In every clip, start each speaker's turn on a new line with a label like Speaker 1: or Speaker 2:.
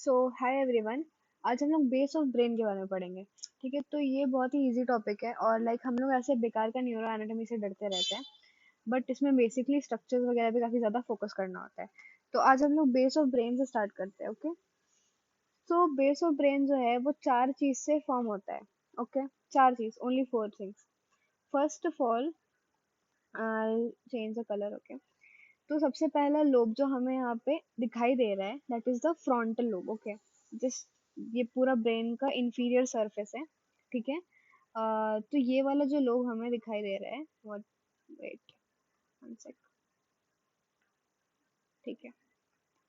Speaker 1: सो hi everyone. आज हम लोग बेस ऑफ ब्रेन के बारे में पढ़ेंगे। ठीक है, तो ये बहुत ही इजी टॉपिक है और हम लोग ऐसे बेकार का न्यूरो एनाटॉमी से डरते रहते हैं, बट इसमें बेसिकली स्ट्रक्चर्स वगैरह भी काफी ज्यादा फोकस करना होता है। तो आज हम लोग बेस ऑफ ब्रेन से स्टार्ट करते हैं। ओके, तो बेस ऑफ ब्रेन जो है वो चार चीज से फॉर्म होता है। ओके, चार चीज, only four things. First of all, change the colour. Okay, तो सबसे पहला लोब जो हमें यहाँ पे दिखाई दे रहा है that is the frontal lobe. Okay, जिस ये पूरा ब्रेन का इंफीरियर सरफेस है। ठीक है, तो ये वाला जो लोब हमें दिखाई दे रहा है, व्हाट, वेट वन सेक। ठीक है,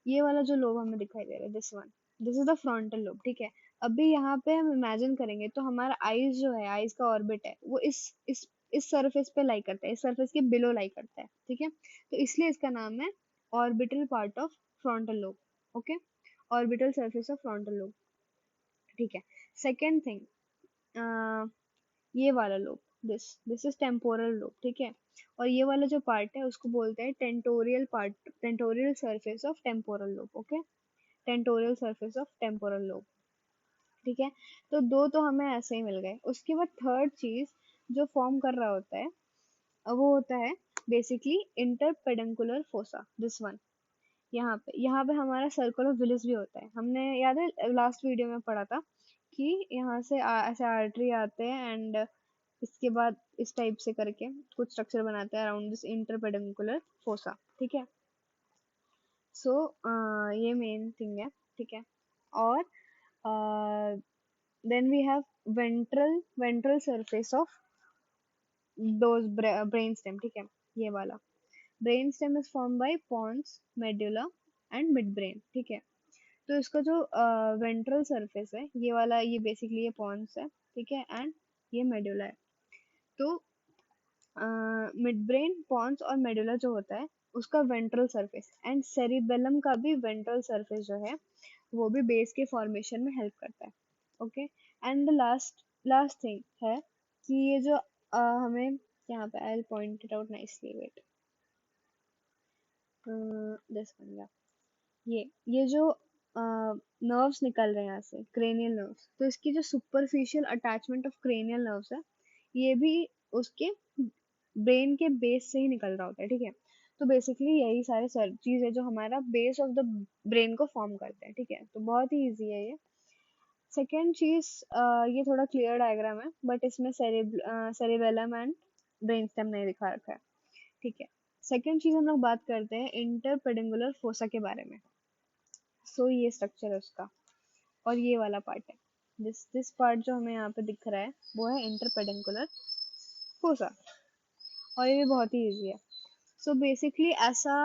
Speaker 1: ये वाला जो लोब हमें दिखाई दे रहा है, this one, this is the frontal lobe. ठीक है, अभी यहाँ पे हम इमेजिन करेंगे तो हमारा आईज जो है, आईज का ऑर्बिट है, वो इस सरफेस पे लाई करता है, इस सरफेस के बिलो लाई करता है। ठीक है, तो इसलिए इसका नाम है orbital part of frontal lobe. Okay, orbital surface of frontal lobe. ठीक है, सेकेंड थिंग, ये वाला lobe, this is temporal lobe. ठीक है, और ये वाला जो पार्ट है उसको बोलते हैं tentorial part, tentorial surface of temporal lobe. Okay, tentorial surface of temporal lobe. ठीक है, तो दो तो हमें ऐसे ही मिल गए। उसके बाद थर्ड चीज जो फॉर्म कर रहा होता है, वो होता है बेसिकली इंटरपेडिकुलर फोसा, दिस वन। यहाँ पे हमारा सर्कल ऑफ विलिस भी होता है। हमने याद है लास्ट वीडियो में पढ़ा था कि यहाँ से ऐसे आर्टरी आते हैं एंड इसके बाद इस टाइप से करके कुछ स्ट्रक्चर बनाते हैं अराउंड दिस इंटरपेडिकुलर फोसा। ठीक है, सो ये मेन थिंग है। ठीक है, और then we have ventral surface of those brain stem. ठीक है, ये वाला brain stem is form by pons, medulla and midbrain. ठीक है, तो इसका जो वेंट्रल सरफेस है, ये वाला, ये बेसिकली ये पॉन्स है। ठीक है, एंड ये मेडुला है। तो मिड ब्रेन, पॉन्स और मेडुला जो होता है उसका वेंट्रल सरफेस, एंड सेरिबेलम का भी वेंट्रल सरफेस जो है वो भी बेस के फॉर्मेशन में हेल्प करता है। Okay, and the last last thing है कि ये जो हमें यहाँ पे, I will point it out nicely, wait, this one, या ये जो नर्व्स निकल रहे हैं यहाँ से, क्रेनियल नर्व्स, तो इसकी जो superficial attachment of cranial nerves है, ये भी उसके ब्रेन के बेस से ही निकल रहा होता है। ठीक है, तो बेसिकली यही सारे चीज है जो हमारा बेस ऑफ द ब्रेन को फॉर्म करते हैं। ठीक है, तो बहुत ही इजी है ये। सेकेंड चीज, ये थोड़ा क्लियर डायग्राम है बट इसमें सेरिबेलम एंड ब्रेन स्टेम नहीं दिखा रखा है। ठीक है, सेकेंड चीज हम लोग बात करते हैं इंटरपेडिकुलर फोसा के बारे में। सो ये स्ट्रक्चर है उसका, और ये वाला पार्ट है, दिस पार्ट जो हमें यहाँ पे दिख रहा है वो है इंटरपेडिकुलर फोसा, और ये भी बहुत ही इजी है। सो बेसिकली ऐसा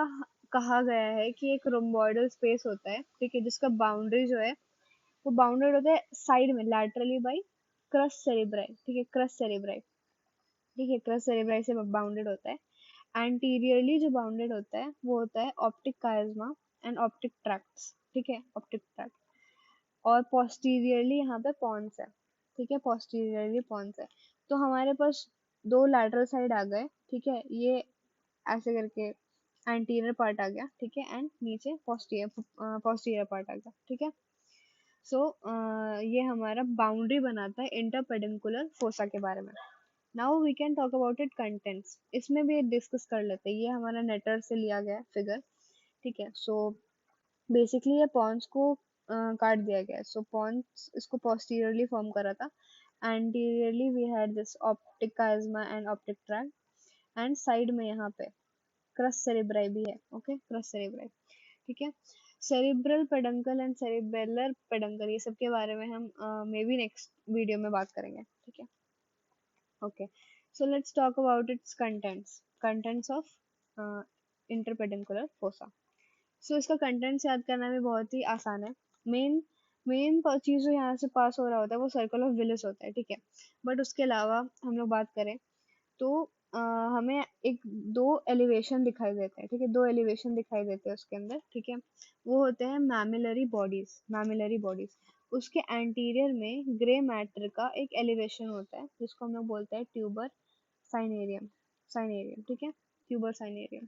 Speaker 1: कहा गया है कि एक रोम्बॉइडल स्पेस होता है। ठीक है, जिसका बाउंड्री जो है वो बाउंडेड होता है साइड में लैटरली बाय क्रस सेरेब्राई। ठीक है, क्रस सेरेब्राई। ठीक है, क्रस सेरेब्राई से बाउंडेड होता है। एंटीरियरली जो बाउंडेड होता है वो होता है optic chiasma and optic tracts. ठीक है, ऑप्टिक ट्रैक्ट, और पोस्टीरियरली यहाँ पे पॉन्स है। ठीक है, पोस्टीरियरली पॉन्स है। तो हमारे पास दो लैटरल साइड आ गए। ठीक है, ये ऐसे करके एंटीरियर पार्ट आ गया। ठीक है, एंड नीचे पोस्टीरियर पार्ट आ गया। ठीक है, सो ये हमारा बाउंड्री बनाता है इंटरपेडिकुलर फोसा के बारे में। Now we can talk about it contents, इसमें भी डिस्कस कर लेते हैं। ये हमारा नेटर से लिया गया फिगर। ठीक है, सो बेसिकली ये पॉन्स को काट दिया गया है। सो पॉन्स इसको पोस्टीरियरली फॉर्म करा था, anteriorly we had this optic chiasma and optic tract, and side में यहाँ पे क्रस सेरेब्राई भी है। Okay, crus cerebri. ठीक है, cerebral peduncle and cerebellar peduncle, ये सब के बारे में हम मे बी नेक्स्ट वीडियो में बात करेंगे। ठीक है, okay, so let's talk about its contents of interpedicular fossa. So इसका कंटेंट्स याद करना भी बहुत ही आसान है। मेन मेन चीज जो यहाँ से पास हो रहा होता है वो सर्कल ऑफ विलिस होता है। ठीक है, बट उसके अलावा हम लोग बात करें तो हमें एक दो एलिवेशन दिखाई देते हैं। ठीक है, दो एलिवेशन दिखाई देते हैं उसके अंदर। ठीक है, वो होते हैं मैमिलरी बॉडीज। उसके एंटीरियर में ग्रे मैटर का एक एलिवेशन होता है जिसको हम लोग बोलते हैं ट्यूबर साइनेरियम। ठीक है, ट्यूबर साइनेरियम।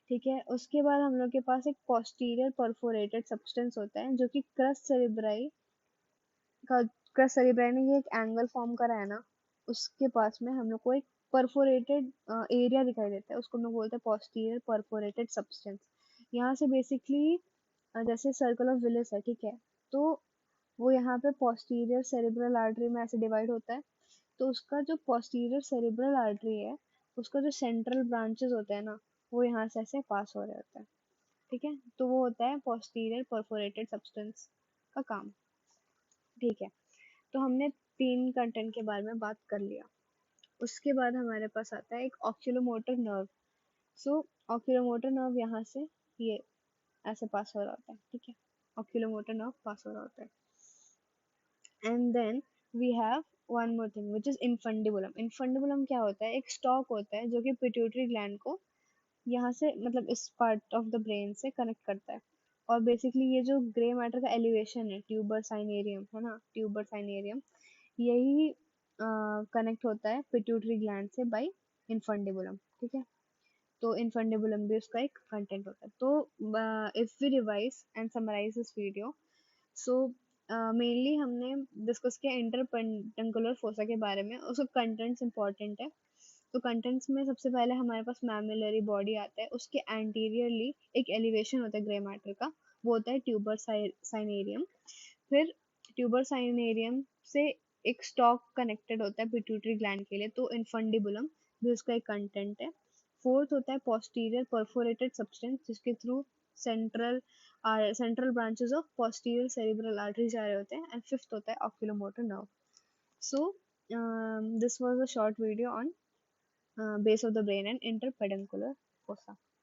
Speaker 1: ठीक है, उसके बाद हम लोग के पास एक पोस्टीरियर परफोरेटेड सब्सटेंस होता है जो कि क्रस्ट सेरेब्राई का, क्रस्ट सेरेब्राई ने ये एक एंगल फॉर्म करा है ना, उसके पास में हम लोग को एक परफोरेटेड एरिया दिखाई देता है, उसको हम लोग बोलते हैं पोस्टीरियर परफोरेटेड सब्सटेंस। यहाँ से बेसिकली जैसे सर्कल ऑफ विलिस है, ठीक है, तो वो यहाँ पे पोस्टीरियर सेरेब्रल आर्टरी में ऐसे डिवाइड होता है। तो उसका जो पोस्टीरियर सेरेब्रल आर्टरी है, उसका जो सेंट्रल ब्रांचेस होते हैं ना, वो यहाँ से ऐसे पास हो रहे होते हैं। ठीक है, तो वो होता है पोस्टीरियर परफोरेटेड सब्सटेंस का काम। ठीक है, तो हमने तीन कंटेंट के बारे में बात कर लिया। उसके बाद हमारे पास आता है एक ऑक्यूलोमोटर नर्व। सो ऑक्यूलोमोटर नर्व यहाँ से ये ऐसे पास हो रहा होता है, ठीक है, ऑक्यूलोमोटर नर्व पास हो रहा होता है। And then we have one more thing which is infundibulum. Infundibulum क्या होता है? एक स्टॉक होता है जो कि पिट्यूटरी ग्लैंड को यहाँ से मतलब इस पार्ट ऑफ द ब्रेन से कनेक्ट करता है। और बेसिकली ये जो ग्रे मैटर का एलिवेशन है, ट्यूबर साइनेरियम है ना, ट्यूबर साइनेरियम, यही कनेक्ट होता है पिट्यूटरी ग्लैंड से बाय इनफंडिबुलम। ठीक है, तो इनफंडिबुलम भी उसका एक कंटेंट होता है। तो if we revise and summarise this video, so mainly हमने डिस्कस किया इंटरपेंडिकुलर फोसा के बारे में, उसका कंटेंट्स इंपॉर्टेंट है। तो कंटेंट्स में सबसे पहले हमारे पास मैमिलरी बॉडी आता है, उसके एंटीरियरली एक एलिवेशन होता है ग्रे मैटर का, वो होता है ट्यूबर साइनेरियम। फिर ट्यूबर साइनेरियम से एक स्टॉक कनेक्टेड होता है पिट्यूटरी ग्लैंड के लिए, तो इनफंडिबुलम भी उसका एक कंटेंट है। फोर्थ होता है पोस्टीरियर परफोरेटेड सब्सटेंस, जिसके through central central branches of posterior cerebral artery जा रहे होते हैं। एंड फिफ्थ होता है oculomotor nerve. So this was a short video on base of the brain and interpeduncular fossa.